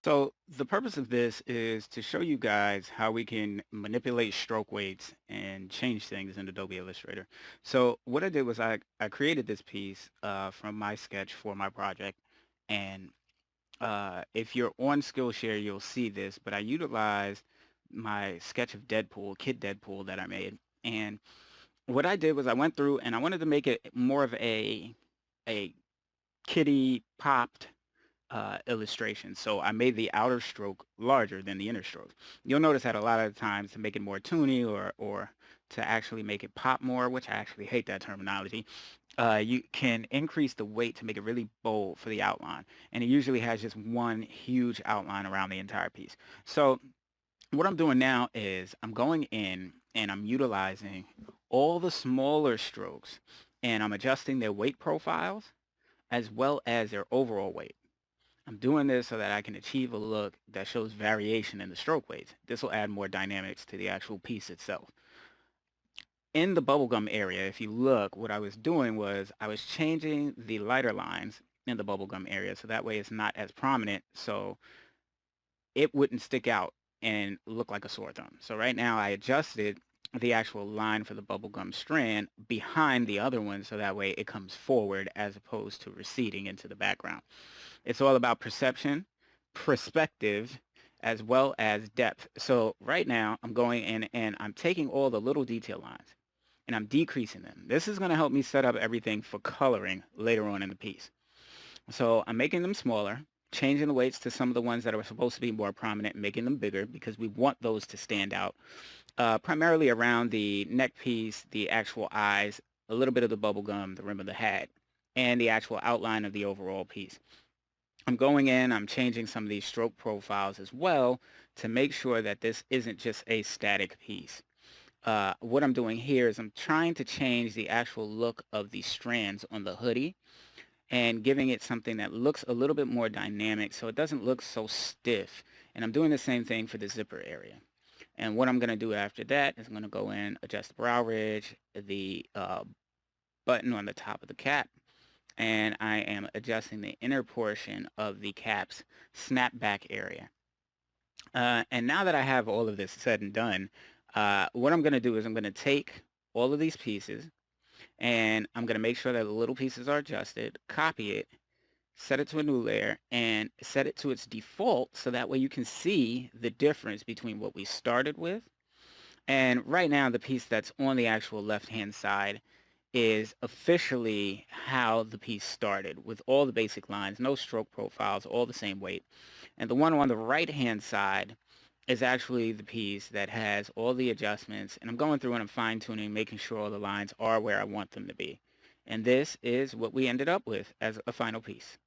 So the purpose of this is to show you guys how we can manipulate stroke weights and change things in Adobe Illustrator. So what I did was I created this piece from my sketch for my project. And if you're on Skillshare, you'll see this, but I utilized my sketch of Deadpool, Kid Deadpool that I made. And what I did was I went through and I wanted to make it more of a kitty popped illustration. So I made the outer stroke larger than the inner stroke. You'll notice that a lot of the times to make it more toony or to actually make it pop more, which I actually hate that terminology, you can increase the weight to make it really bold for the outline. And it usually has just one huge outline around the entire piece. So what I'm doing now is I'm going in and I'm utilizing all the smaller strokes and I'm adjusting their weight profiles as well as their overall weight. I'm doing this so that I can achieve a look that shows variation in the stroke weights. This will add more dynamics to the actual piece itself. In the bubblegum area, if you look, what I was doing was I was changing the lighter lines in the bubblegum area so that way it's not as prominent so it wouldn't stick out and look like a sore thumb. So right now I adjusted the actual line for the bubblegum strand behind the other one so that way it comes forward as opposed to receding into the background. It's all about perception, perspective, as well as depth. So right now I'm going in and I'm taking all the little detail lines and I'm decreasing them. This is going to help me set up everything for coloring later on in the piece. So I'm making them smaller, changing the weights to some of the ones that are supposed to be more prominent, making them bigger because we want those to stand out. Primarily around the neck piece, the actual eyes, a little bit of the bubble gum, the rim of the hat, and the actual outline of the overall piece. I'm going in, I'm changing some of these stroke profiles as well to make sure that this isn't just a static piece. What I'm doing here is I'm trying to change the actual look of the strands on the hoodie and giving it something that looks a little bit more dynamic so it doesn't look so stiff. And I'm doing the same thing for the zipper area. And what I'm going to do after that is I'm going to go in, adjust the brow ridge, the button on the top of the cap, and I am adjusting the inner portion of the cap's snapback area. And now that I have all of this said and done, what I'm going to do is I'm going to take all of these pieces and I'm going to make sure that the little pieces are adjusted, copy it, set it to a new layer, and set it to its default so that way you can see the difference between what we started with. And right now, the piece that's on the actual left-hand side is officially how the piece started with all the basic lines, no stroke profiles, all the same weight. And the one on the right-hand side is actually the piece that has all the adjustments. And I'm going through and I'm fine-tuning, making sure all the lines are where I want them to be. And this is what we ended up with as a final piece.